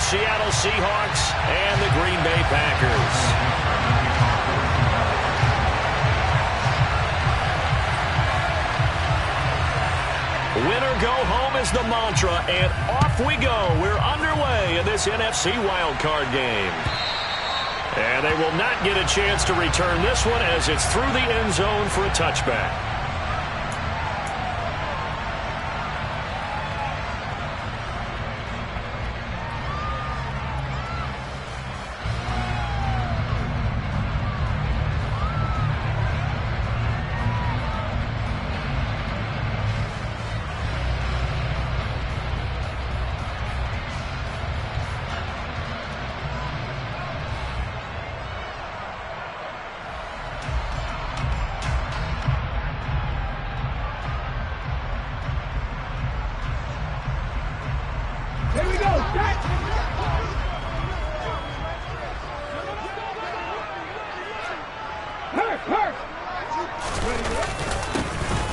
the Seattle Seahawks and the Green Bay Packers. Winner go home is the mantra, and off we go. We're underway in this NFC wildcard game. And they will not get a chance to return this one as it's through the end zone for a touchback.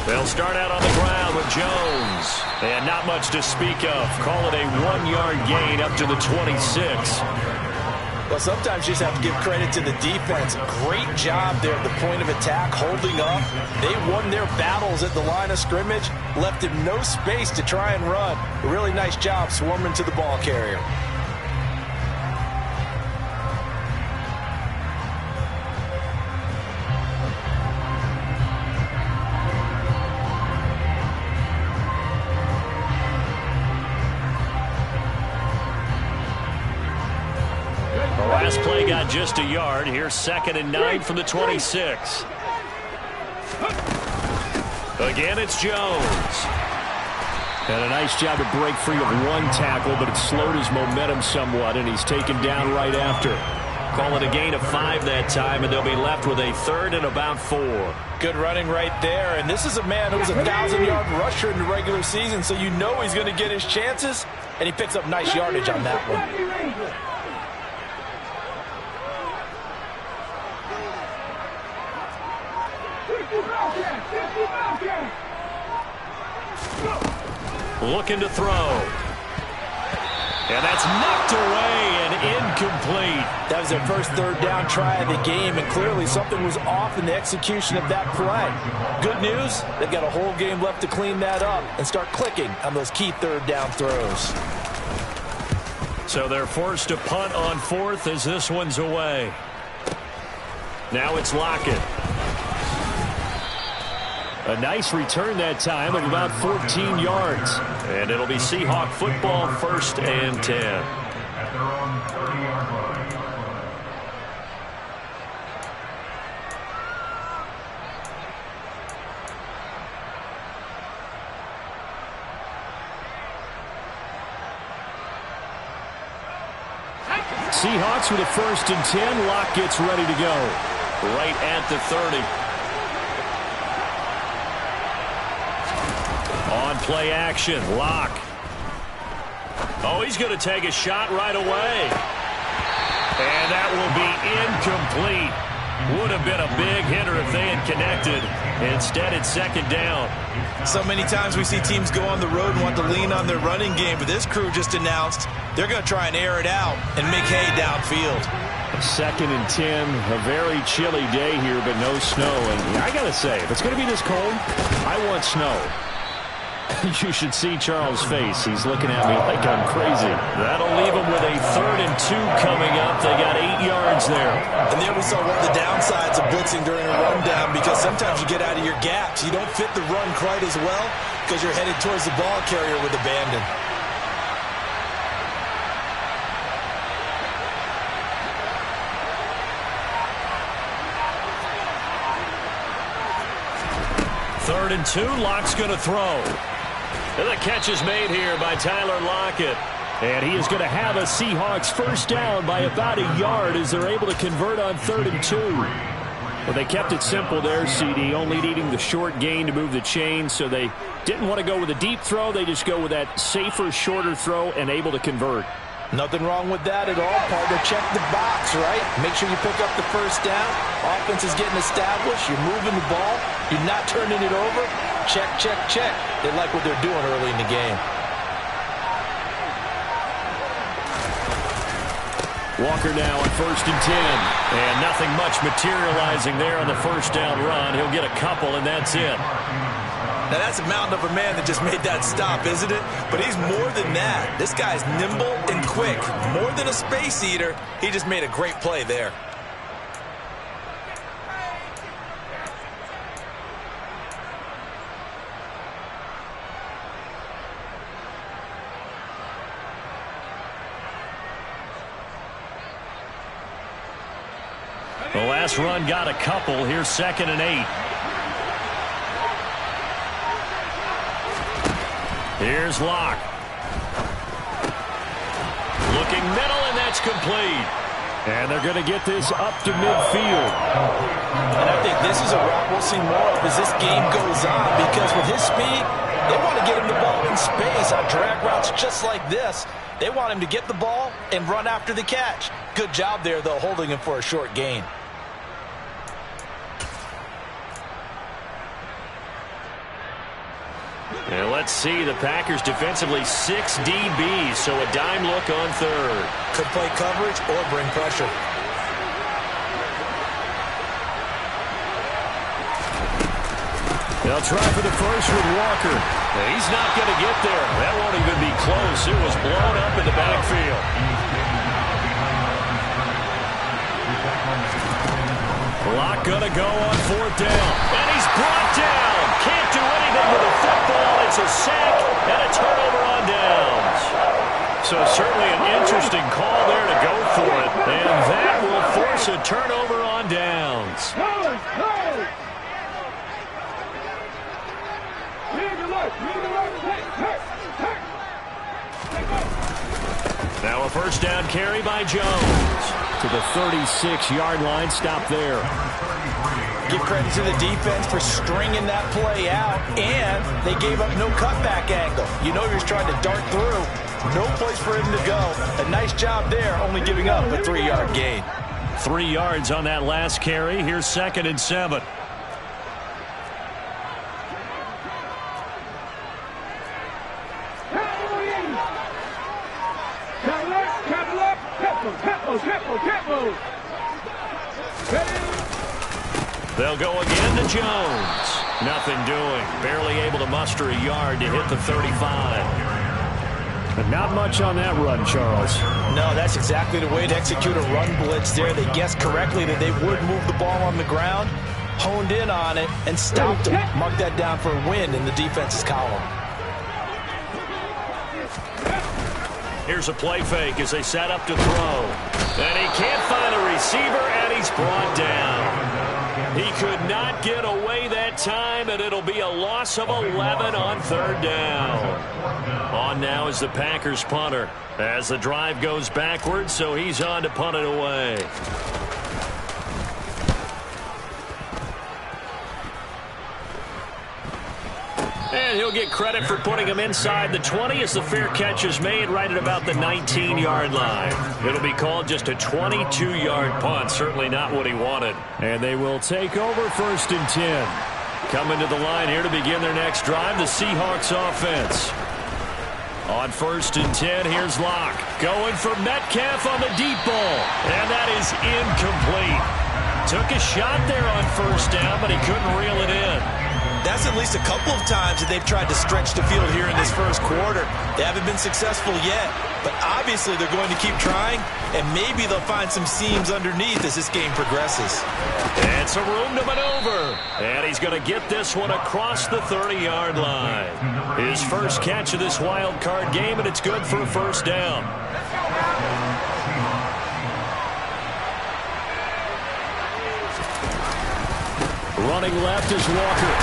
They'll start out on the ground with Jones. And not much to speak of. Call it a 1-yard gain up to the 26. Well, sometimes you just have to give credit to the defense. Great job there at the point of attack, holding up. They won their battles at the line of scrimmage, left him no space to try and run. A really nice job swarming to the ball carrier. Last play got just a yard. Here's 2nd and 9 from the 26. Again, it's Jones. And a nice job to break free of one tackle, but it slowed his momentum somewhat, and he's taken down right after. Call it a gain of 5 that time, and they'll be left with a 3rd and about 4. Good running right there, and this is a man who was a 1,000-yard rusher in the regular season, so you know he's going to get his chances, and he picks up nice yardage on that one. Looking to throw. And that's knocked away and incomplete. That was their first 3rd down try of the game, and clearly something was off in the execution of that play. Good news, they've got a whole game left to clean that up and start clicking on those key 3rd down throws. So they're forced to punt on 4th as this one's away. Now it's Lockett. A nice return that time of about 14 yards. And it'll be Seahawk football, 1st and 10. At their own 30-yard line. Seahawks with a 1st and 10. Lock gets ready to go. Right at the 30. On play action, Lock. Oh, he's going to take a shot right away. And that will be incomplete. Would have been a big hitter if they had connected. Instead, it's 2nd down. So many times we see teams go on the road and want to lean on their running game, but this crew just announced they're going to try and air it out and make hay downfield. 2nd and 10, a very chilly day here, but no snow. And I got to say, if it's going to be this cold, I want snow. You should see Charles' face. He's looking at me like I'm crazy. That'll leave him with a 3rd and 2 coming up. They got 8 yards there. And there we saw one of the downsides of blitzing during a rundown, because sometimes you get out of your gaps. You don't fit the run quite as well because you're headed towards the ball carrier with abandon. Third and 2, Lock's going to throw. And the catch is made here by Tyler Lockett. And he is going to have a Seahawks 1st down by about a yard as they're able to convert on 3rd and 2. Well, they kept it simple there, CD, only needing the short gain to move the chain, so they didn't want to go with a deep throw. They just go with that safer, shorter throw and able to convert. Nothing wrong with that at all, partner. Check the box, right? Make sure you pick up the 1st down. Offense is getting established. You're moving the ball. You're not turning it over. Check, check, check. They like what they're doing early in the game. Walker now on 1st and 10. And nothing much materializing there on the first down run. He'll get a couple, and that's it. Now, that's a mountain of a man that just made that stop, isn't it? But he's more than that. This guy's nimble and quick. More than a space eater, he just made a great play there. The last run got a couple. Here's 2nd and 8. Here's Locke. Looking middle, and that's complete. And they're going to get this up to midfield. And I think this is a route we'll see more of as this game goes on, because with his speed, they want to get him the ball in space on drag routes just like this. They want him to get the ball and run after the catch. Good job there, though, holding him for a short gain. And let's see, the Packers defensively 6 DBs, so a dime look on 3rd. Could play coverage or bring pressure. They'll try for the first with Walker. He's not going to get there. That won't even be close. It was blown up in the backfield. Locke going to go on 4th down. And he's brought down. Can't do anything with the football. It's a sack and a turnover on downs. So certainly an interesting call there to go for it. And that will force a turnover on downs. Now a first down carry by Jones to the 36-yard line. Stop there. Give credit to the defense for stringing that play out, and they gave up no cutback angle. You know you're trying to dart through. No place for him to go. A nice job there, only giving up a 3-yard gain. 3 yards on that last carry. Here's 2nd and 7. They'll go again to Jones. Nothing doing. Barely able to muster a yard to hit the 35. But not much on that run, Charles. No, that's exactly the way to execute a run blitz there. They guessed correctly that they would move the ball on the ground, honed in on it, and stopped them. Mark that down for a win in the defense's column. Here's a play fake as they set up to throw. And he can't find a receiver, and he's brought down. He could not get away that time, and it'll be a loss of 11 on 3rd down. On now is the Packers punter as the drive goes backwards, so he's on to punt it away. And he'll get credit for putting him inside the 20 as the fair catch is made right at about the 19-yard line. It'll be called just a 22-yard punt. Certainly not what he wanted. And they will take over 1st and 10. Coming to the line here to begin their next drive, the Seahawks offense. On 1st and 10, here's Locke. Going for Metcalf on the deep ball. And that is incomplete. Took a shot there on 1st down, but he couldn't reel it in. That's at least a couple of times that they've tried to stretch the field here in this first quarter. They haven't been successful yet, but obviously they're going to keep trying, and maybe they'll find some seams underneath as this game progresses. And some room to maneuver. And he's going to get this one across the 30-yard line. His first catch of this wild card game, and it's good for a 1st down. Running left is Walker.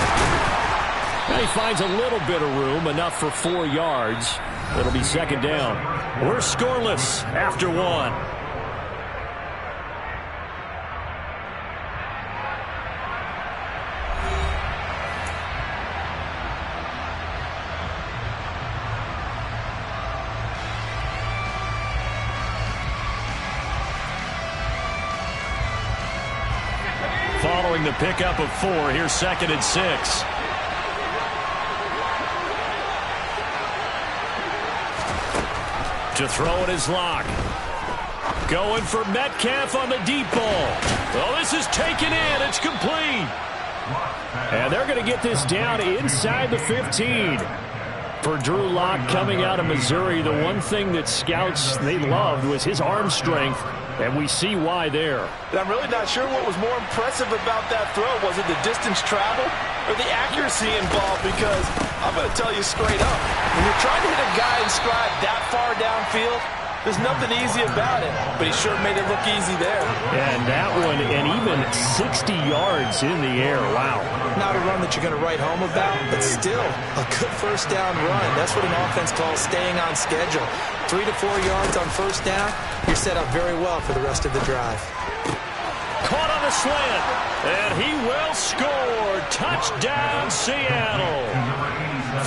And he finds a little bit of room, enough for 4 yards. It'll be 2nd down. We're scoreless after 1. Following the pickup of 4, here's 2nd and 6. To throw it is Locke. Going for Metcalf on the deep ball. Oh, this is taken in. It's complete. And they're going to get this down inside the 15. For Drew Lock coming out of Missouri, the one thing that scouts they loved was his arm strength, and we see why there. And I'm really not sure what was more impressive about that throw. Was it the distance traveled or the accuracy involved? Because I'm going to tell you straight up, when you're trying to hit a guy in stride that far downfield, there's nothing easy about it, but he sure made it look easy there. And that one, and even 60 yards in the air. Wow. Not a run that you're going to write home about, but still a good first down run. That's what an offense calls staying on schedule. 3 to 4 yards on first down, you're set up very well for the rest of the drive. Caught on the slant, and he will score. Touchdown, Seattle.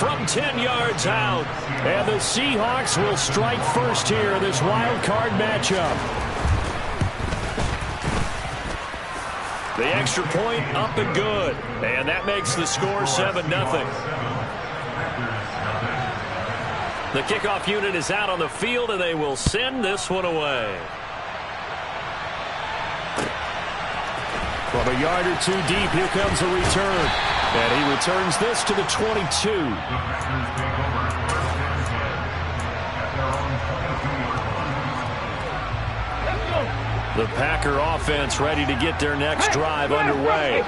From 10 yards out. And the Seahawks will strike first here in this wild card matchup. The extra point up and good. And that makes the score 7-0. The kickoff unit is out on the field, and they will send this one away. From a yard or two deep, here comes a return. And he returns this to the 22. The Packer offense ready to get their next drive underway.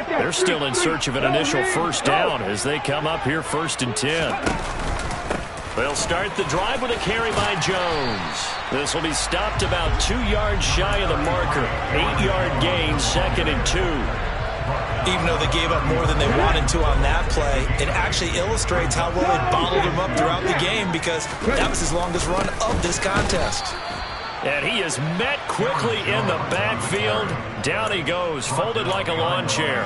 They're still in search of an initial first down as they come up here 1st and 10. They'll start the drive with a carry by Jones. This will be stopped about 2 yards shy of the marker. 8-yard gain, 2nd and 2. Even though they gave up more than they wanted to on that play, it actually illustrates how well they bottled him up throughout the game because that was his longest run of this contest. And he is met quickly in the backfield. Down he goes, folded like a lawn chair.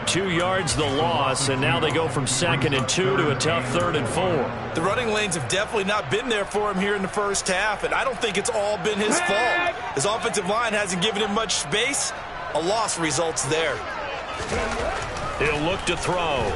2 yards the loss, and now they go from 2nd and 2 to a tough 3rd and 4. The running lanes have definitely not been there for him here in the first half, and I don't think it's all been his fault. His offensive line hasn't given him much space. A loss results there. He'll look to throw.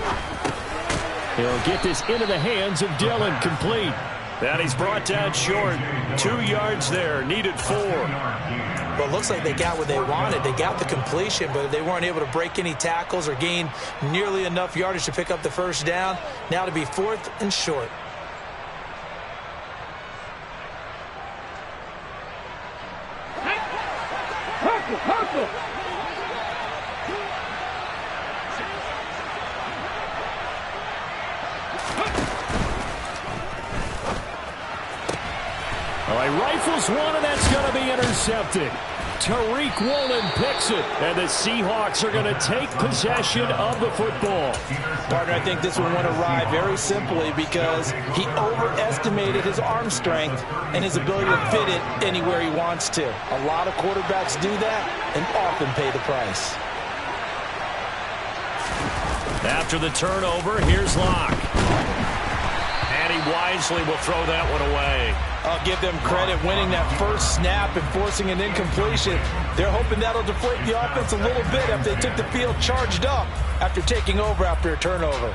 He'll get this into the hands of Dillon, complete. And he's brought down short. 2 yards there, needed 4. Well, it looks like they got what they wanted. They got the completion, but they weren't able to break any tackles or gain nearly enough yardage to pick up the first down. Now to be 4th and short. All right, rifles one, and that's going to be intercepted. Tariq Woolen picks it, and the Seahawks are going to take possession of the football. Partner, I think this one went awry very simply because he overestimated his arm strength and his ability to fit it anywhere he wants to. A lot of quarterbacks do that and often pay the price. After the turnover, here's Locke. And he wisely will throw that one away. I'll give them credit winning that first snap and forcing an incompletion. They're hoping that'll deflate the offense a little bit if they took the field charged up after taking over after a turnover.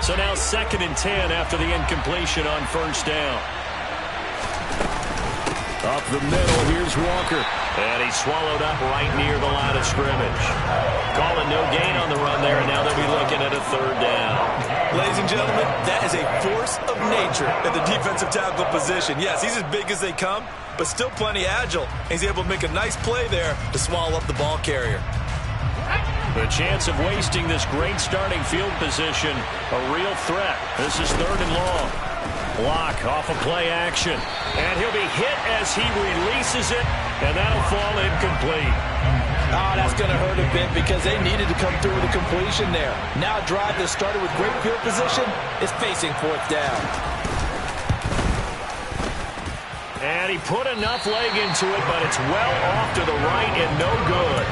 So now 2nd and 10 after the incompletion on first down. Up the middle, here's Walker. And he's swallowed up right near the line of scrimmage. Calling no gain on the run there, and now they'll be looking at a 3rd down. Ladies and gentlemen, that is a force of nature at the defensive tackle position. Yes, he's as big as they come, but still plenty agile. He's able to make a nice play there to swallow up the ball carrier. The chance of wasting this great starting field position, a real threat. This is 3rd and long. Block off of play action. And he'll be hit as he releases it, and that'll fall incomplete. Oh, that's going to hurt a bit because they needed to come through with a completion there. Now a drive that started with great field position is facing 4th down. And he put enough leg into it, but it's well off to the right and no good.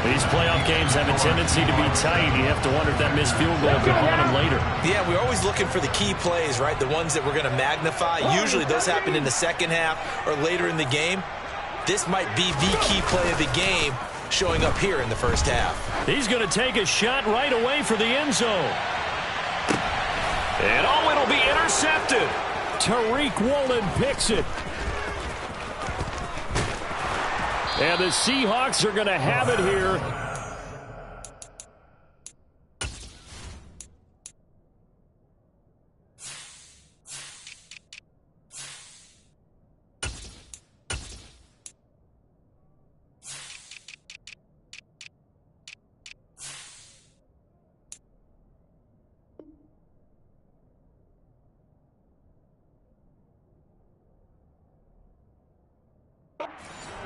These playoff games have a tendency to be tight. You have to wonder if that missed field goal could haunt him later. Yeah, we're always looking for the key plays, right? The ones that we're going to magnify. Usually those happen in the second half or later in the game. This might be the key play of the game showing up here in the first half. He's going to take a shot right away for the end zone. And oh, it'll be intercepted. Tariq Woolen picks it. And the Seahawks are going to have it here.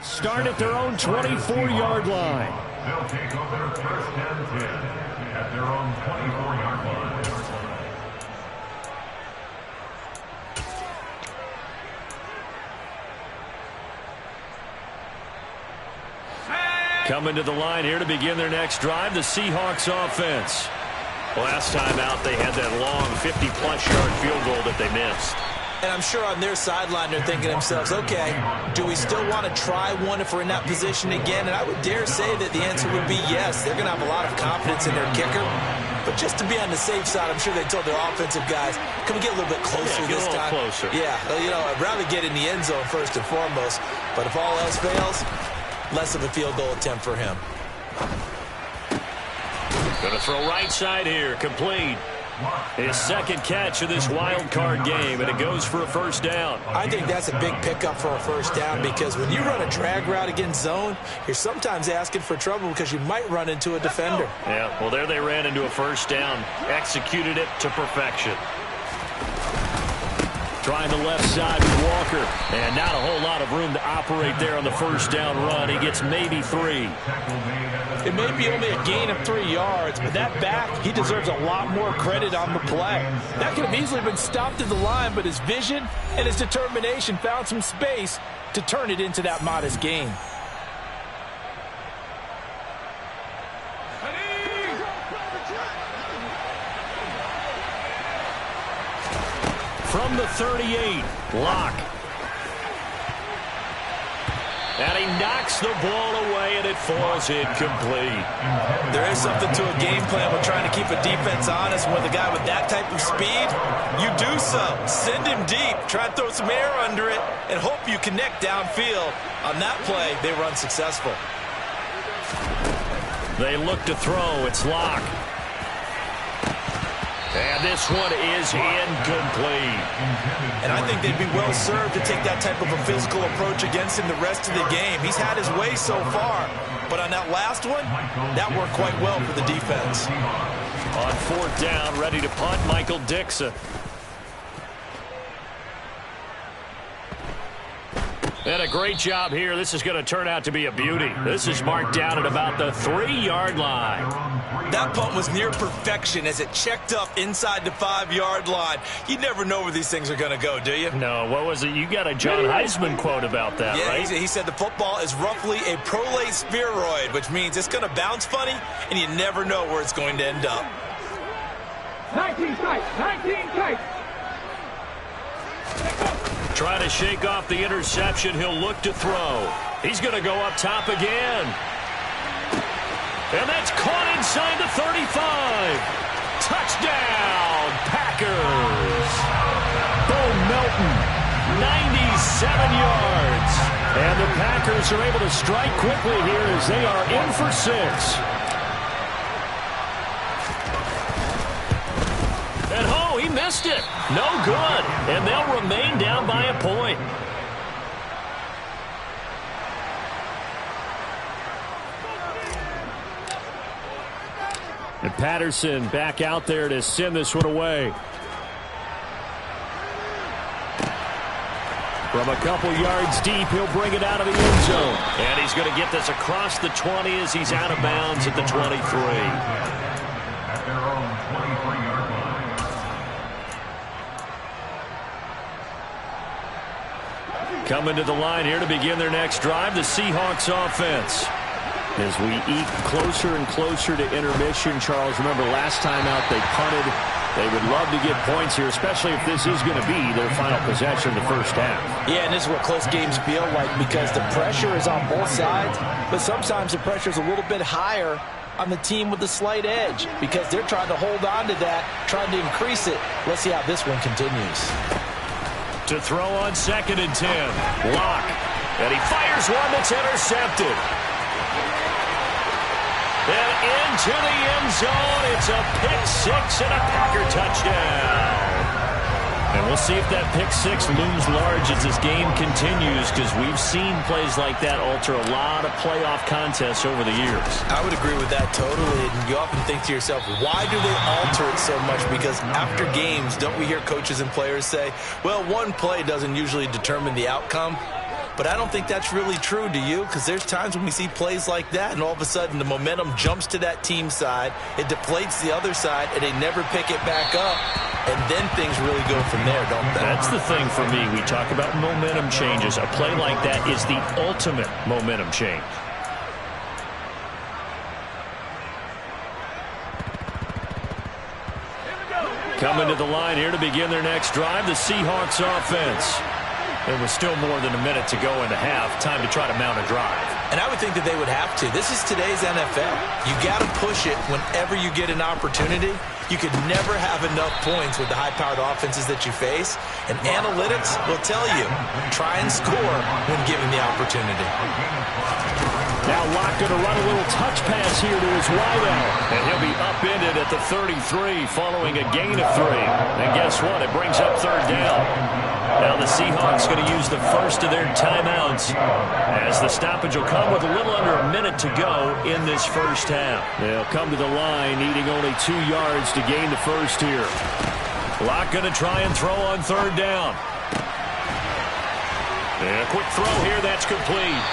Start at their own 24-yard line. They'll take over first and 10 at their own 24-yard line. Coming to the line here to begin their next drive, the Seahawks offense. Last time out, they had that long 50-plus yard field goal that they missed. And I'm sure on their sideline they're thinking to themselves, okay, do we still want to try one if we're in that position again? And I would dare say that the answer would be yes. They're going to have a lot of confidence in their kicker. But just to be on the safe side, I'm sure they told their offensive guys, can we get a little bit closer this time? Closer. Yeah, you know, I'd rather get in the end zone first and foremost. But if all else fails, less of a field goal attempt for him. Going to throw right side here, complete. His second catch of this wild card game, and it goes for a first down. I think that's a big pickup for a first down because when you run a drag route against zone, you're sometimes asking for trouble because you might run into a defender. Yeah, well, there they ran into a first down, executed it to perfection. Trying the left side with Walker, and not a whole lot of room to operate there on the first down run. He gets maybe 3. It may be only a gain of 3 yards, but that back, he deserves a lot more credit on the play. That could have easily been stopped at the line, but his vision and his determination found some space to turn it into that modest gain. From the 38, Locke. And he knocks the ball away, and it falls incomplete. There is something to a game plan with trying to keep a defense honest. With a guy with that type of speed, you do so. Send him deep, try and throw some air under it, and hope you connect downfield. On that play, they were unsuccessful. They look to throw. It's Locke. And this one is incomplete. And I think they'd be well served to take that type of a physical approach against him the rest of the game. He's had his way so far, but on that last one, that worked quite well for the defense. On fourth down, ready to punt, Michael Dixon. And a great job here. This is going to turn out to be a beauty. This is marked down at about the 3-yard line. That punt was near perfection as it checked up inside the 5-yard line. You never know where these things are going to go, do you? No, what was it? You got a John Heisman quote about that, yeah, right? He said the football is roughly a prolate spheroid, which means it's going to bounce funny, and you never know where it's going to end up. 19 tight, 19 tight. Trying to shake off the interception. He'll look to throw. He's going to go up top again. And that's caught inside the 35. Touchdown, Packers. Bo Melton, 97 yards. And the Packers are able to strike quickly here as they are in for 6. And oh, he missed it. No good. And they'll remain down by a point. And Patterson back out there to send this one away. From a couple yards deep, he'll bring it out of the end zone. And he's going to get this across the 20 as he's out of bounds at the 23. At their own 23-yard line. Coming to the line here to begin their next drive, the Seahawks offense. As we eke closer and closer to intermission, Charles, remember last time out they punted. They would love to get points here, especially if this is going to be their final possession in the first half. Yeah, and this is what close games feel like because the pressure is on both sides, but sometimes the pressure is a little bit higher on the team with the slight edge because they're trying to hold on to that, trying to increase it. Let's see how this one continues. To throw on 2nd and 10, Locke. And he fires one that's intercepted. And into the end zone. It's a pick six and a Packer touchdown. And we'll see if that pick six looms large as this game continues, because we've seen plays like that alter a lot of playoff contests over the years. I would agree with that totally. And you often think to yourself, why do they alter it so much? Because after games, don't we hear coaches and players say, well, one play doesn't usually determine the outcome? But I don't think that's really true, do you? Because there's times when we see plays like that, and all of a sudden the momentum jumps to that team side, it deflates the other side, and they never pick it back up, and then things really go from there, don't they? That's the thing for me. We talk about momentum changes. A play like that is the ultimate momentum change. Coming to the line here to begin their next drive, the Seahawks offense. There was still more than a minute to go in the half. Time to try to mount a drive. And I would think that they would have to. This is today's NFL. You got to push it whenever you get an opportunity. You could never have enough points with the high-powered offenses that you face. And analytics will tell you, try and score when given the opportunity. Now Locke going to run a little touch pass here to his wideout. And he'll be upended at the 33 following a gain of 3. And guess what? It brings up third down. Now the Seahawks going to use the first of their timeouts, as the stoppage will come with a little under a minute to go in this first half. They'll come to the line needing only 2 yards to gain the first here. Locke going to try and throw on third down. And a quick throw here, that's complete.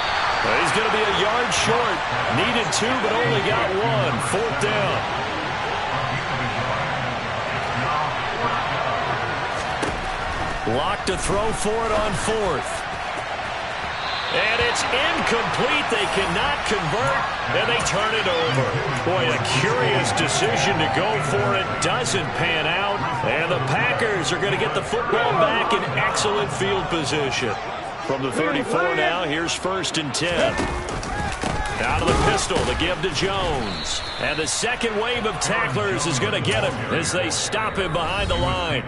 He's going to be a yard short. Needed 2, but only got 1. Fourth down. Locke to throw for it on fourth. And it's incomplete. They cannot convert, and they turn it over. Boy, a curious decision to go for it. Doesn't pan out. And the Packers are going to get the football back in excellent field position. From the 34 now, here's 1st and 10. Out of the pistol, the give to Jones. And the second wave of tacklers is going to get him as they stop him behind the line.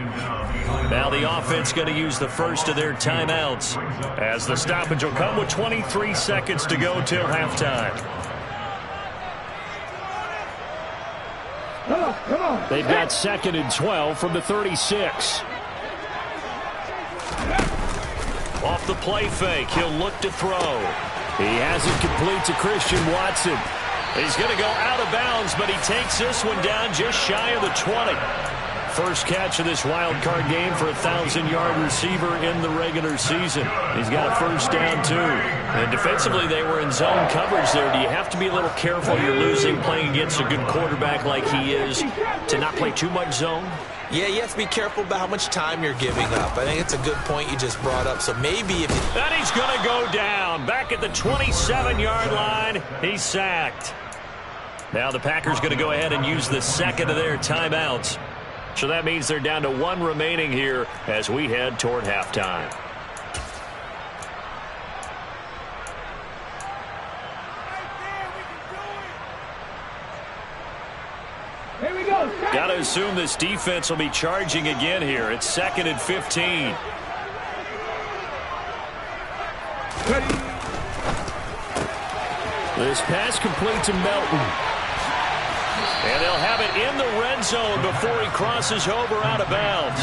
Now the offense going to use the first of their timeouts, as the stoppage will come with 23 seconds to go till halftime. They've got 2nd and 12 from the 36. Off the play fake, he'll look to throw. He has it complete to Christian Watson. He's going to go out of bounds, but he takes this one down just shy of the 20. First catch of this wild card game for a 1,000-yard receiver in the regular season. He's got a first down, too. And defensively, they were in zone coverage there. Do you have to be a little careful? You're losing playing against a good quarterback like he is to not play too much zone? Yeah, you have to be careful about how much time you're giving up. I think it's a good point you just brought up. So maybe if you... And he's going to go down. Back at the 27-yard line, he's sacked. Now the Packers going to go ahead and use the second of their timeouts. So that means they're down to 1 remaining here as we head toward halftime. Here we go. Got to assume this defense will be charging again here. It's 2nd and 15. This pass complete to Melton. And they'll have it in the red zone before he crosses over out of bounds.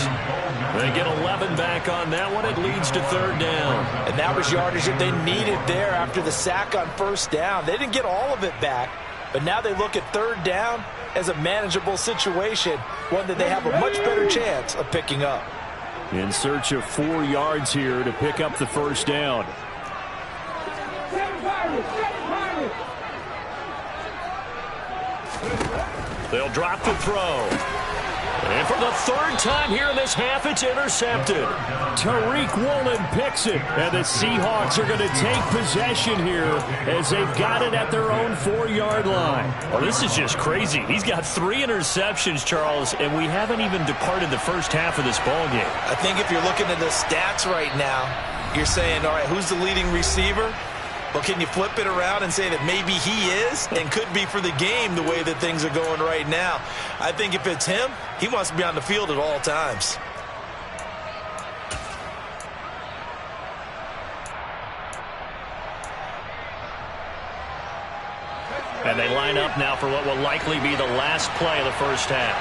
They get 11 back on that one. It leads to third down. And that was yardage that they needed there after the sack on first down. They didn't get all of it back, but now they look at third down as a manageable situation, one that they have a much better chance of picking up. In search of 4 yards here to pick up the first down. They'll drop the throw. And for the 3rd time here in this half, it's intercepted. Tariq Woolen picks it. And the Seahawks are going to take possession here as they've got it at their own 4-yard line. Well, this is just crazy. He's got 3 interceptions, Charles, and we haven't even departed the first half of this ballgame. I think if you're looking at the stats right now, you're saying, all right, who's the leading receiver? Well, can you flip it around and say that maybe he is and could be for the game the way that things are going right now? I think if it's him, he wants to be on the field at all times. And they line up now for what will likely be the last play of the first half.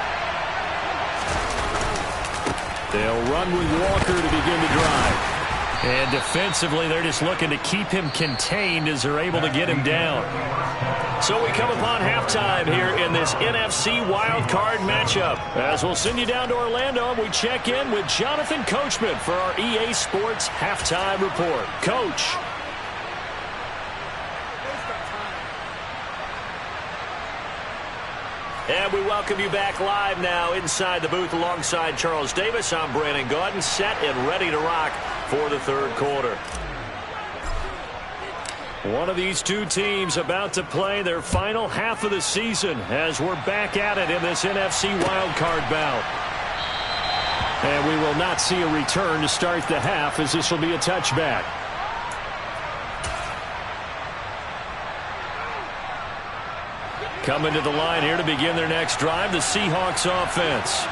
They'll run with Walker to begin the drive. And defensively, they're just looking to keep him contained as they're able to get him down. So we come upon halftime here in this NFC wildcard matchup. As we'll send you down to Orlando, and we check in with Jonathan Coachman for our EA Sports Halftime Report. Coach. And we welcome you back live now inside the booth alongside Charles Davis. I'm Brandon Gaudin, set and ready to rock for the third quarter. One of these two teams about to play their final half of the season as we're back at it in this NFC wildcard bout. And we will not see a return to start the half, as this will be a touchback. Coming to the line here to begin their next drive, the Seahawks offense.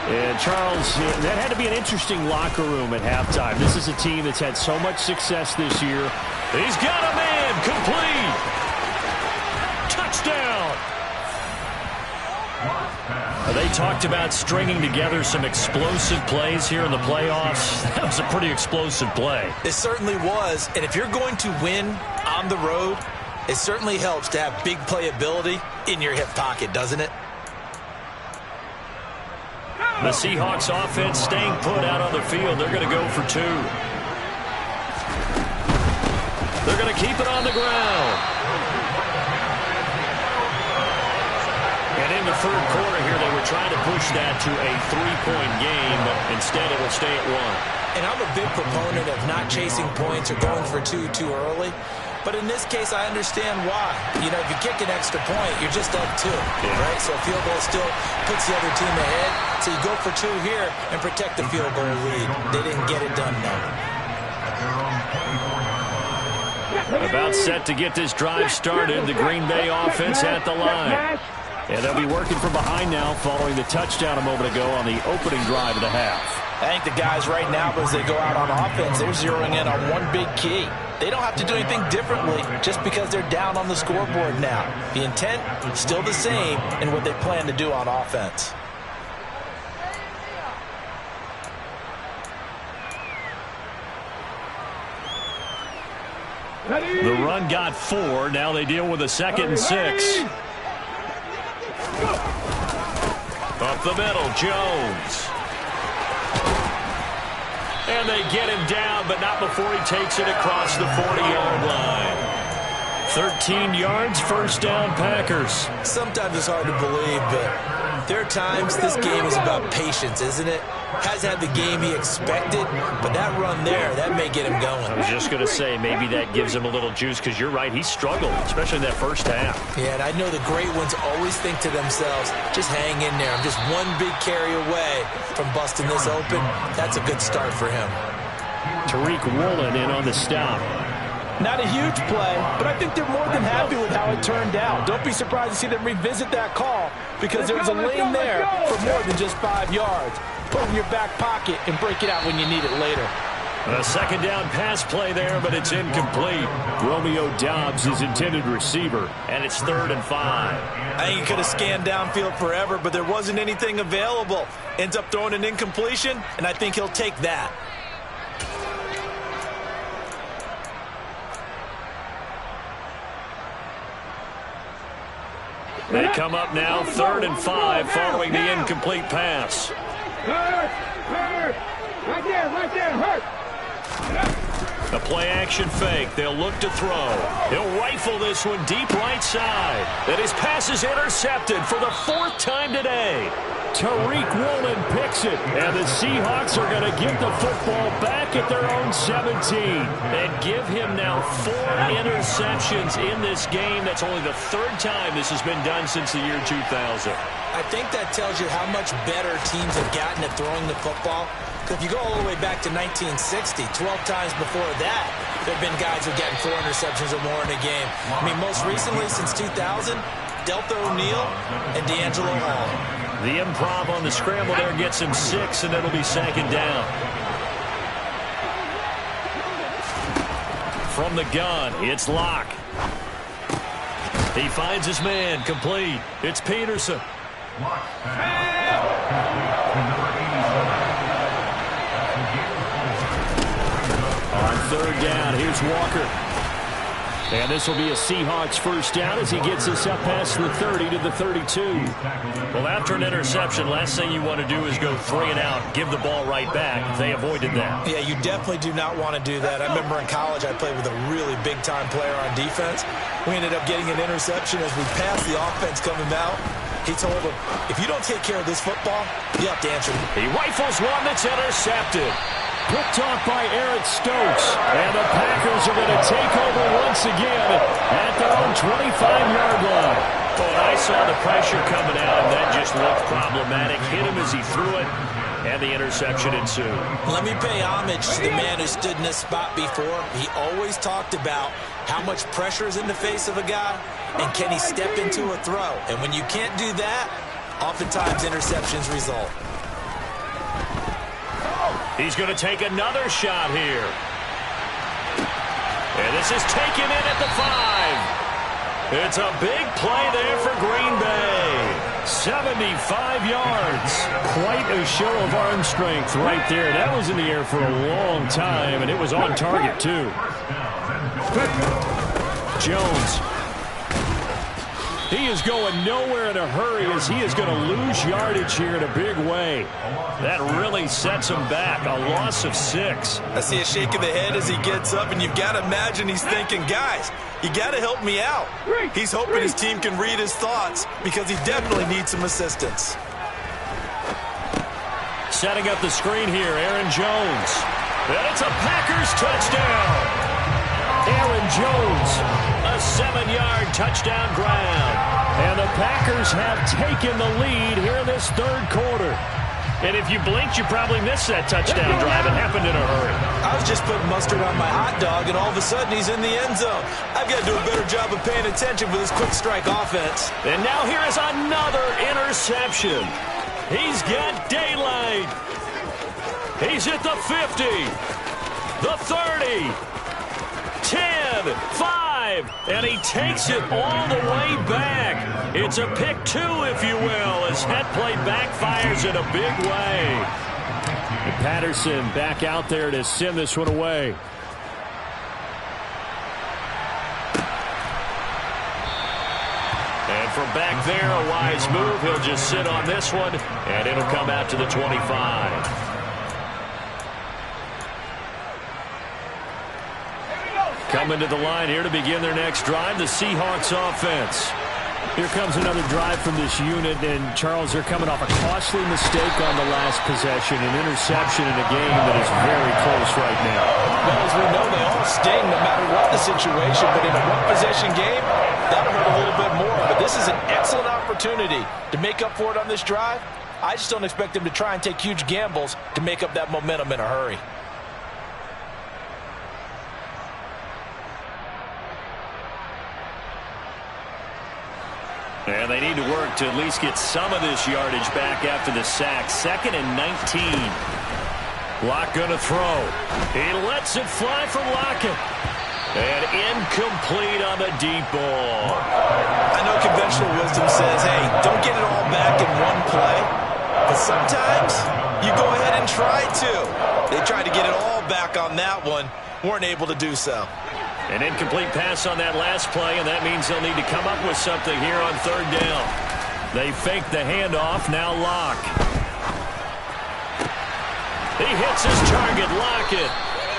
And Charles, that had to be an interesting locker room at halftime. This is a team that's had so much success this year. He's got a man, complete. Touchdown. They talked about stringing together some explosive plays here in the playoffs. That was a pretty explosive play. It certainly was. And if you're going to win on the road, it certainly helps to have big playability in your hip pocket, doesn't it? The Seahawks offense staying put out on the field. They're going to go for two. They're going to keep it on the ground. And in the third quarter here, they were trying to push that to a three-point game, but instead it will stay at one. And I'm a big proponent of not chasing points or going for two too early. But in this case, I understand why. You know, if you kick an extra point, you're just up two, right? So a field goal still puts the other team ahead. So you go for two here and protect the field goal lead. They didn't get it done, though. About set to get this drive started, the Green Bay offense at the line. And they'll be working from behind now following the touchdown a moment ago on the opening drive of the half. I think the guys right now, as they go out on offense, they're zeroing in on one big key. They don't have to do anything differently just because they're down on the scoreboard now. The intent, still the same in what they plan to do on offense. The run got 4. Now they deal with a 2nd and 6. Up the middle, Jones. And they get him down, but not before he takes it across the 40-yard line. 13 yards, first down, Packers. Sometimes it's hard to believe, but there are times this game is about patience, isn't it? Hasn't had the game he expected, but that run there, that may get him going. I was just going to say, maybe that gives him a little juice, because you're right, he struggled, especially in that first half. Yeah, and I know the great ones always think to themselves, just hang in there. I'm just one big carry away from busting this open. That's a good start for him. Tariq Woolen in on the stop. Not a huge play, but I think they're more than happy with how it turned out. Don't be surprised to see them revisit that call, because there was a lane there for more than just 5 yards. Put it in your back pocket and break it out when you need it later. A second down pass play there, but it's incomplete. Romeo Doubs is intended receiver, and it's 3rd and 5. I think he could have scanned downfield forever, but there wasn't anything available. Ends up throwing an incompletion, and I think he'll take that. They come up now, 3rd and 5, following the incomplete pass. Hurt! Right there, hurt! A play-action fake. They'll look to throw. He'll rifle this one deep right side. And his pass is intercepted for the 4th time today. Tariq Woolen picks it, and the Seahawks are going to get the football back at their own 17 and give him now 4 interceptions in this game. That's only the 3rd time this has been done since the year 2000. I think that tells you how much better teams have gotten at throwing the football. Because if you go all the way back to 1960, 12 times before that, there have been guys who've gotten 4 interceptions or more in a game. I mean, most recently, since 2000, Deltha O'Neal and D'Angelo Hall. The improv on the scramble there gets him 6, and it'll be 2nd down. From the gun, it's Locke. He finds his man, complete. It's Peterson. Watch pass. Complete to number 87. On third down, here's Walker. And this will be a Seahawks first down as he gets us up past the 30 to the 32. Well, after an interception, last thing you want to do is go 3 and out, give the ball right back. They avoided that. Yeah, you definitely do not want to do that. I remember in college I played with a really big-time player on defense. We ended up getting an interception as we passed the offense coming out. He told him, if you don't take care of this football, you have to answer. He rifles one that's intercepted. Picked off by Eric Stokes. And the Packers are going to take over once again at their own 25-yard line. But I saw the pressure coming out, and that just looked problematic. Hit him as he threw it, and the interception ensued. Let me pay homage to the man who stood in this spot before. He always talked about how much pressure is in the face of a guy, and can he step into a throw. And when you can't do that, oftentimes interceptions result. He's going to take another shot here. And this is taken in at the 5. It's a big play there for Green Bay. 75 yards. Quite a show of arm strength right there. That was in the air for a long time, and it was on target, too. Jones. He is going nowhere in a hurry as he is going to lose yardage here in a big way. That really sets him back. A loss of 6. I see a shake of the head as he gets up, and you've got to imagine he's thinking, guys, you got to help me out. He's hoping his team can read his thoughts because he definitely needs some assistance. Setting up the screen here, Aaron Jones. And it's a Packers touchdown. Aaron Jones, a 7-yard touchdown grab. And the Packers have taken the lead here in this third quarter. And if you blinked, you probably missed that touchdown drive. It happened in a hurry. I was just putting mustard on my hot dog, and all of a sudden he's in the end zone. I've got to do a better job of paying attention with this quick strike offense. And now here is another interception. He's got daylight. He's at the 50, the 30, 10, 5, and he takes it all the way back. It's a pick 2, if you will, as that play backfires in a big way. And Patterson back out there to send this one away. And from back there, a wise move. He'll just sit on this one, and it'll come out to the 25. Coming to the line here to begin their next drive, the Seahawks offense. Here comes another drive from this unit, and Charles, they're coming off a costly mistake on the last possession, an interception in a game that is very close right now. Well, as we know, they all sting no matter what the situation, but in a one-possession game, that'll hurt a little bit more. But this is an excellent opportunity to make up for it on this drive. I just don't expect them to try and take huge gambles to make up that momentum in a hurry. And they need to work to at least get some of this yardage back after the sack. 2nd and 19. Locke going to throw. He lets it fly for Lockett. And incomplete on the deep ball. I know conventional wisdom says, hey, don't get it all back in one play. But sometimes you go ahead and try to. They tried to get it all back on that one. Weren't able to do so. An incomplete pass on that last play, and that means they'll need to come up with something here on third down. They fake the handoff, now Locke. He hits his target, Lockett.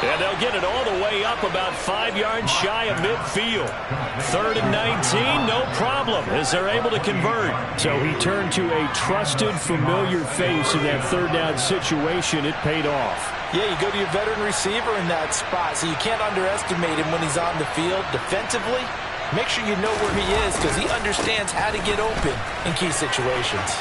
And they'll get it all the way up about 5 yards shy of midfield. 3rd and 19, no problem, as they're able to convert. So he turned to a trusted, familiar face in that third down situation. It paid off. Yeah, you go to your veteran receiver in that spot, so you can't underestimate him when he's on the field. Defensively, make sure you know where he is because he understands how to get open in key situations.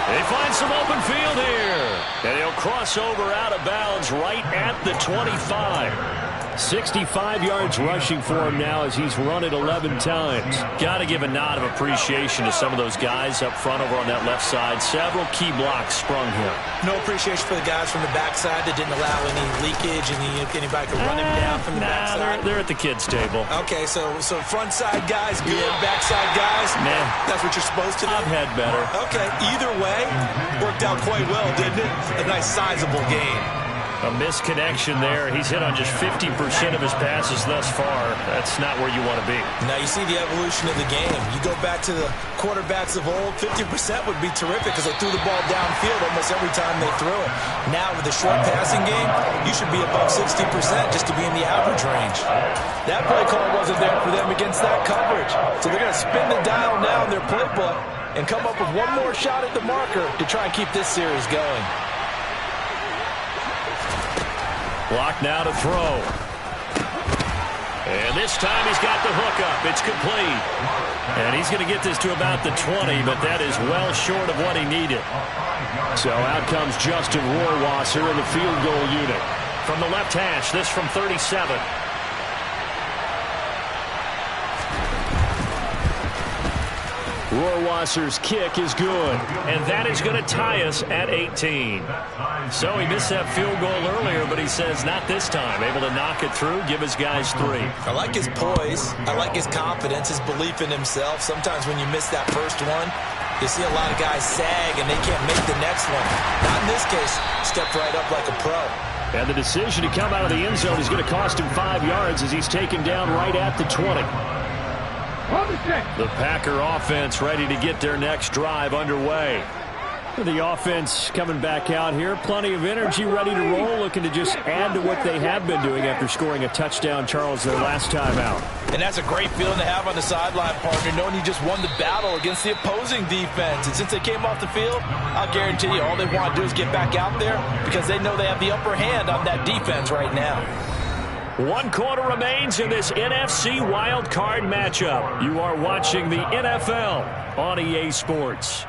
They find some open field here. And he'll cross over out of bounds right at the 25. 65 yards rushing for him now as he's run it 11 times. Got to give a nod of appreciation to some of those guys up front over on that left side. Several key blocks sprung here. No appreciation for the guys from the backside that didn't allow any leakage and anybody could run him down from the backside. They're at the kids' table. Okay, so front side guys good, backside guys, nah. That's what you're supposed to do? I've had better. Okay, either way, worked out quite well, didn't it? A nice sizable game. A misconnection there. He's hit on just 50% of his passes thus far. That's not where you want to be. Now you see the evolution of the game. You go back to the quarterbacks of old, 50% would be terrific because they threw the ball downfield almost every time they threw it. Now with the short passing game, you should be above 60% just to be in the average range. That play call wasn't there for them against that coverage. So they're going to spin the dial now in their playbook and come up with one more shot at the marker to try and keep this series going. Block now to throw. And this time he's got the hook up. It's complete. And he's going to get this to about the 20, but that is well short of what he needed. So out comes Justin Rohrwasser in the field goal unit. From the left hash, this from 37. Rohrwasser's kick is good, and that is going to tie us at 18. So he missed that field goal earlier, but he says not this time. Able to knock it through, give his guys 3. I like his poise. I like his confidence, his belief in himself. Sometimes when you miss that first one, you see a lot of guys sag and they can't make the next one. Not in this case. Stepped right up like a pro. And the decision to come out of the end zone is going to cost him 5 yards as he's taken down right at the 20. The Packer offense ready to get their next drive underway. The offense coming back out here. Plenty of energy, ready to roll, looking to just add to what they have been doing after scoring a touchdown, Charles, their last time out. And that's a great feeling to have on the sideline, partner, knowing you just won the battle against the opposing defense. And since they came off the field, I'll guarantee you all they want to do is get back out there because they know they have the upper hand on that defense right now. 1 quarter remains in this NFC Wild Card matchup. You are watching the NFL on EA Sports.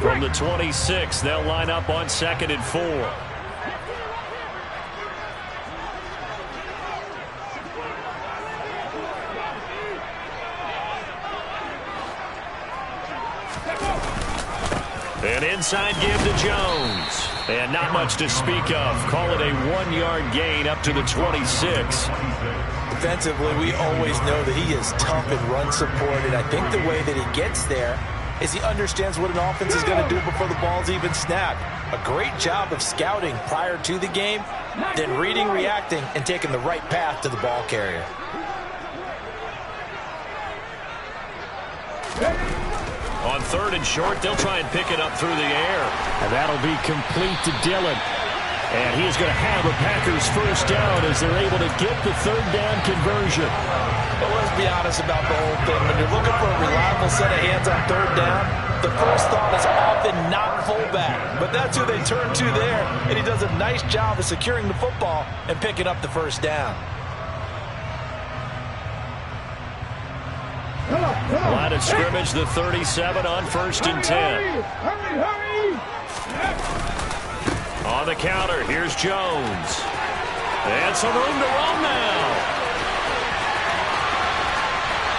From the 26, they'll line up on 2nd and 4. An inside give to Jones. And not much to speak of. Call it a 1-yard gain up to the 26. Defensively, we always know that he is tough and run supported. I think the way that he gets there is he understands what an offense is going to do before the ball's even snapped. A great job of scouting prior to the game, then reading, reacting, and taking the right path to the ball carrier. On 3rd and short, they'll try and pick it up through the air. And that'll be complete to Dillon. And he is going to have a Packers first down as they're able to get the 3rd down conversion. But let's be honest about the whole thing. When you're looking for a reliable set of hands on 3rd down, the first thought is often not fullback. But that's who they turn to there, and he does a nice job of securing the football and picking up the first down. Line of scrimmage, the 37 on 1st and 10. Hurry! On the counter, here's Jones. And some room to run now.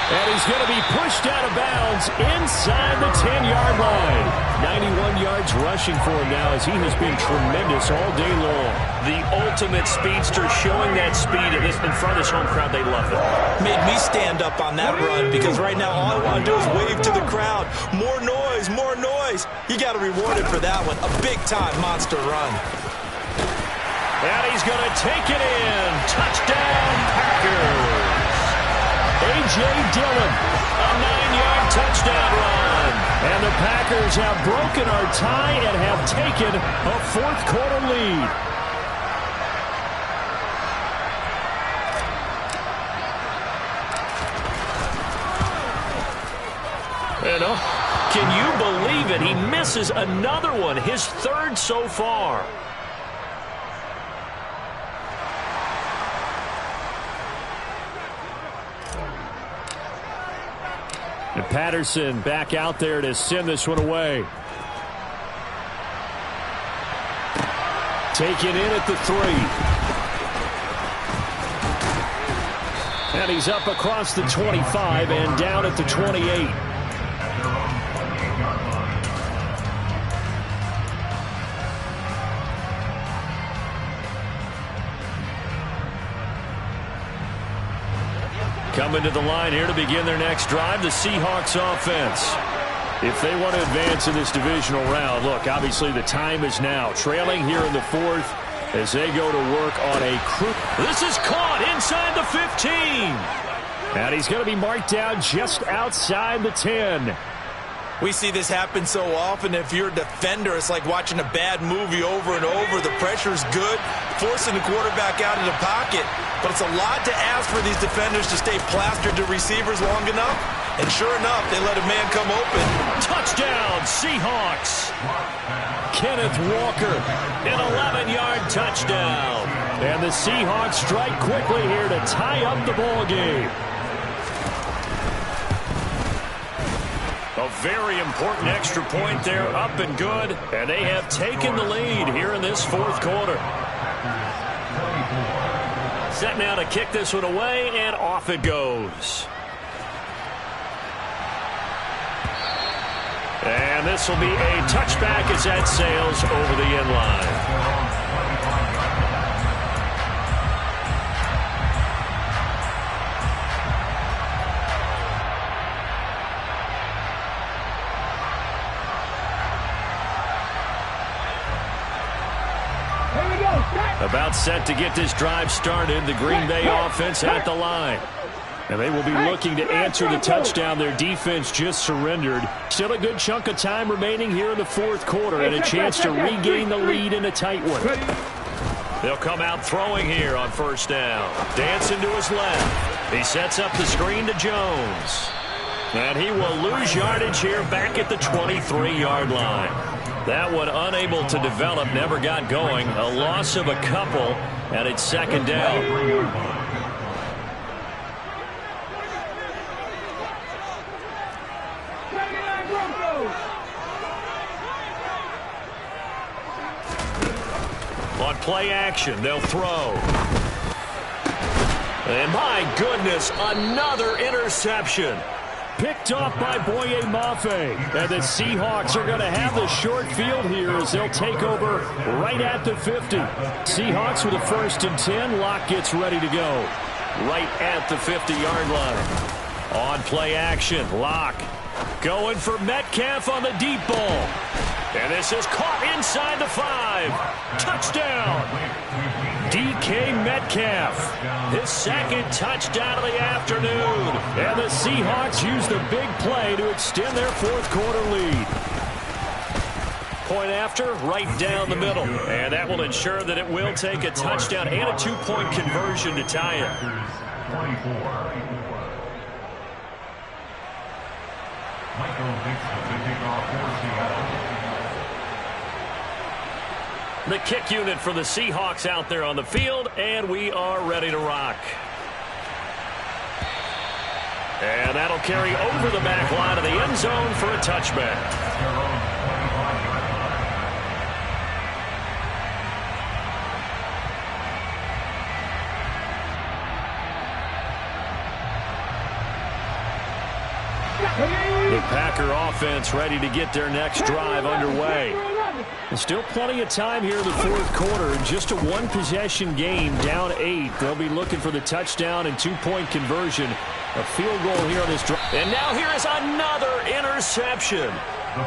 And he's going to be pushed out of bounds inside the 10-yard line. 91 yards rushing for him now as he has been tremendous all day long. The ultimate speedster showing that speed in front of this home crowd. They love it. Made me stand up on that run because right now all I want to do is wave to the crowd. More noise, more noise. You got to reward it for that one. A big-time monster run. And he's going to take it in. Touchdown, Packers. A.J. Dillon, a 9-yard touchdown run. And the Packers have broken our tie and have taken a 4th quarter lead. And can you believe it? He misses another one, his 3rd so far. And Patterson back out there to send this one away. Taken in at the 3. And he's up across the 25 and down at the 28. Coming to the line here to begin their next drive, the Seahawks offense. If they want to advance in this divisional round, look, obviously the time is now. Trailing here in the 4th as they go to work on a crew. This is caught inside the 15. And he's going to be marked down just outside the 10. We see this happen so often. If you're a defender, it's like watching a bad movie over and over. The pressure's good, forcing the quarterback out of the pocket. But it's a lot to ask for these defenders to stay plastered to receivers long enough. And sure enough, they let a man come open. Touchdown, Seahawks. Kenneth Walker, an 11-yard touchdown. And the Seahawks strike quickly here to tie up the ball game. A very important extra point there, up and good. And they have taken the lead here in this 4th quarter. Set now to kick this one away, and off it goes. And this will be a touchback as that sails over the end line. About set to get this drive started, the Green Bay offense at the line. And they will be looking to answer the touchdown their defense just surrendered. Still a good chunk of time remaining here in the 4th quarter and a chance to regain the lead in a tight one. They'll come out throwing here on 1st down. Dancing to his left. He sets up the screen to Jones. And he will lose yardage here back at the 23-yard line. That one unable to develop, never got going. A loss of a couple, and it's 2nd down. On play action, they'll throw. And my goodness, another interception. Picked off by Boye Mafe. And the Seahawks are going to have the short field here as they'll take over right at the 50. Seahawks with a 1st and 10. Locke gets ready to go. Right at the 50-yard line. On play action, Locke going for Metcalf on the deep ball. And this is caught inside the 5. Touchdown. DK Metcalf, his 2nd touchdown of the afternoon. And the Seahawks use the big play to extend their 4th quarter lead. Point after, right down the middle. And that will ensure that it will take a touchdown and a 2-point conversion to tie it. 24. Michael Dixon to kick off for Seattle. The kick unit for the Seahawks out there on the field, and we are ready to rock. And that'll carry over the back line of the end zone for a touchback. The Packer offense ready to get their next drive underway. And still plenty of time here in the 4th quarter. Just a 1-possession game, down 8. They'll be looking for the touchdown and 2-point conversion. A field goal here on this drive. And now here is another interception.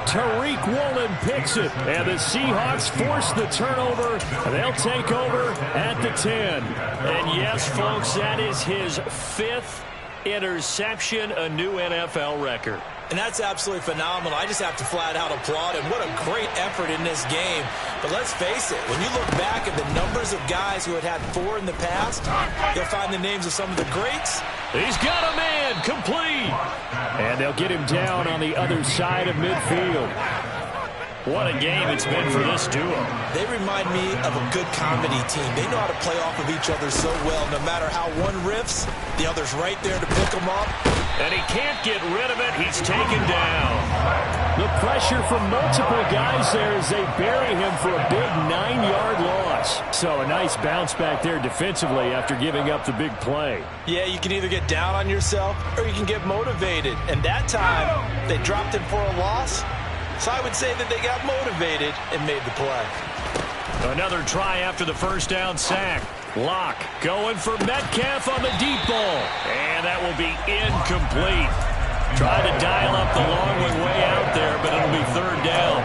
Tariq Woolen picks it. And the Seahawks force the turnover. They'll take over at the 10. And yes, folks, that is his 5th interception, a new NFL record. And that's absolutely phenomenal. I just have to flat out applaud him. What a great effort in this game. But let's face it, when you look back at the numbers of guys who had 4 in the past, you'll find the names of some of the greats. He's got a man, complete. And they'll get him down on the other side of midfield. What a game it's been for this duo. They remind me of a good comedy team. They know how to play off of each other so well. No matter how one riffs, the other's right there to pick them up. And he can't get rid of it. He's taken down. The pressure from multiple guys there as they bury him for a big 9-yard loss. So a nice bounce back there defensively after giving up the big play. Yeah, you can either get down on yourself or you can get motivated. And that time, they dropped him for a loss. So I would say that they got motivated and made the play. Another try after the first down sack. Locke going for Metcalf on the deep ball. And that will be incomplete. Try to dial up the long way out there, but it'll be third down.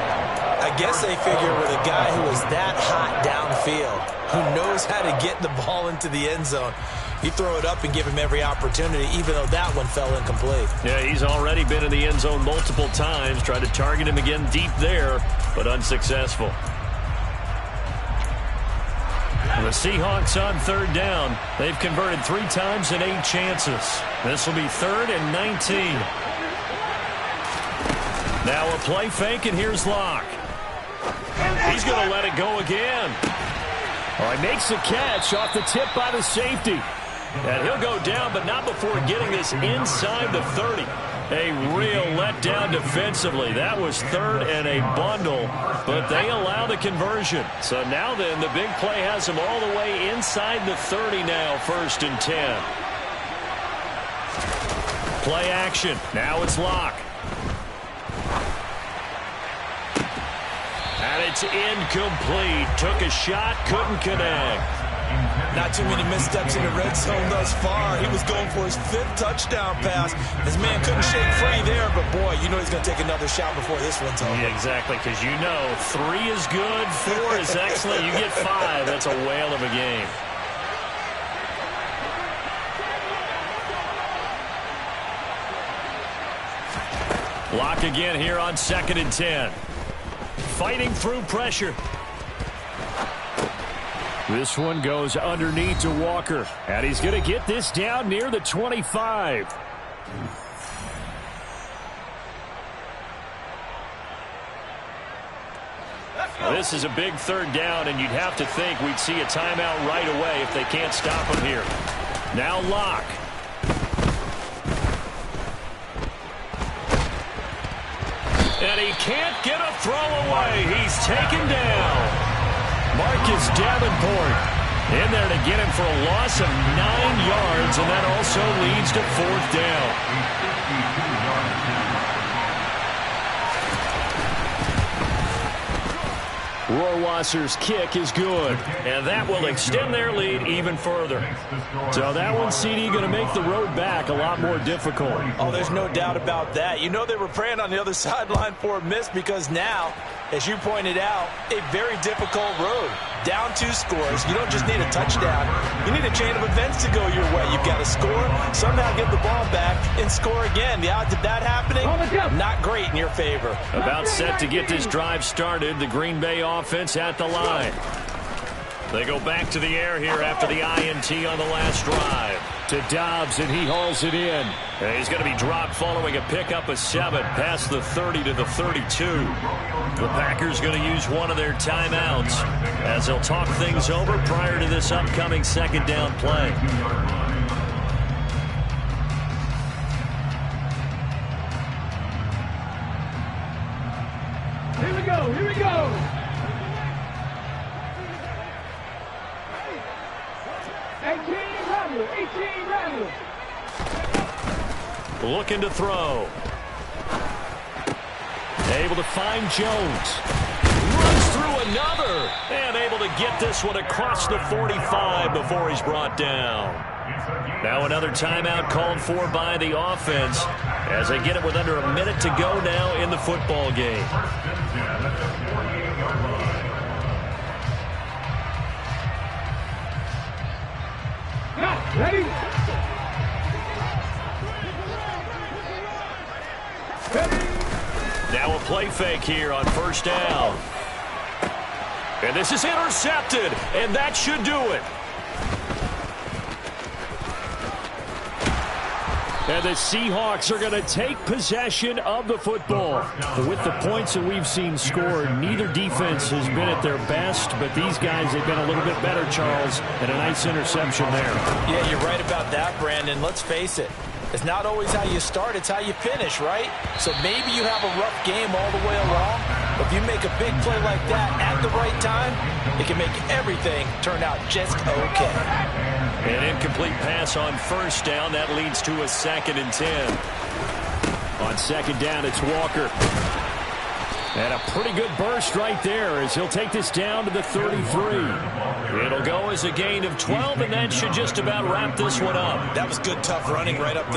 I guess they figure with a guy who is that hot downfield, who knows how to get the ball into the end zone, you throw it up and give him every opportunity, even though that one fell incomplete. Yeah, he's already been in the end zone multiple times. Tried to target him again deep there, but unsuccessful. The Seahawks on third down. They've converted 3 times in 8 chances. This will be 3rd and 19. Now a play fake, and here's Locke. He's going to let it go again. Oh, he makes the catch off the tip by the safety. And he'll go down, but not before getting this inside the 30. A real letdown defensively. That was 3rd and a bundle, but they allow the conversion. So now then, the big play has them all the way inside the 30 now, 1st and 10. Play action. Now it's Locke. And it's incomplete. Took a shot, couldn't connect. Not too many missteps in the red zone thus far. He was going for his 5th touchdown pass. His man couldn't shake free there, but boy, you know he's going to take another shot before this one's over. Yeah, exactly, because you know 3 is good, 4 is excellent. You get 5. That's a whale of a game. Locke again here on 2nd and 10. Fighting through pressure. This one goes underneath to Walker. And he's going to get this down near the 25. This is a big 3rd down, and you'd have to think we'd see a timeout right away if they can't stop him here. Now Locke. And he can't get a throw away. He's taken down. Marcus Davenport in there to get him for a loss of 9 yards, and that also leads to 4th down. Rohrwasser's kick is good, and that will extend their lead even further. So that one, CD, going to make the road back a lot more difficult. Oh, there's no doubt about that. You know they were praying on the other sideline for a miss because now, as you pointed out, a very difficult road. Down 2 scores. You don't just need a touchdown. You need a chain of events to go your way. You've got to score, somehow get the ball back, and score again. The odds of that happening, not great in your favor. About set to get this drive started. The Green Bay offense at the line. They go back to the air here after the INT on the last drive. To Dobbs, and he hauls it in. And he's going to be dropped following a pickup of 7 past the 30 to the 32. The Packers going to use one of their timeouts as they'll talk things over prior to this upcoming 2nd down play. Here we go, here we go. Looking to throw. Able to find Jones. Runs through another. And able to get this one across the 45 before he's brought down. Now another timeout called for by the offense as they get it with under a minute to go now in the football game. Ready? Now a play fake here on 1st down. And this is intercepted, and that should do it. And the Seahawks are going to take possession of the football. With the points that we've seen scored, neither defense has been at their best, but these guys have been a little bit better, Charles, and a nice interception there. Yeah, you're right about that, Brandon. Let's face it. It's not always how you start, it's how you finish, right? So maybe you have a rough game all the way along, but if you make a big play like that at the right time, it can make everything turn out just okay. An incomplete pass on first down. That leads to a 2nd and 10. On 2nd down, it's Walker. And a pretty good burst right there as he'll take this down to the 33. It'll go as a gain of 12, and that should just about wrap this one up. That was good, tough running right up the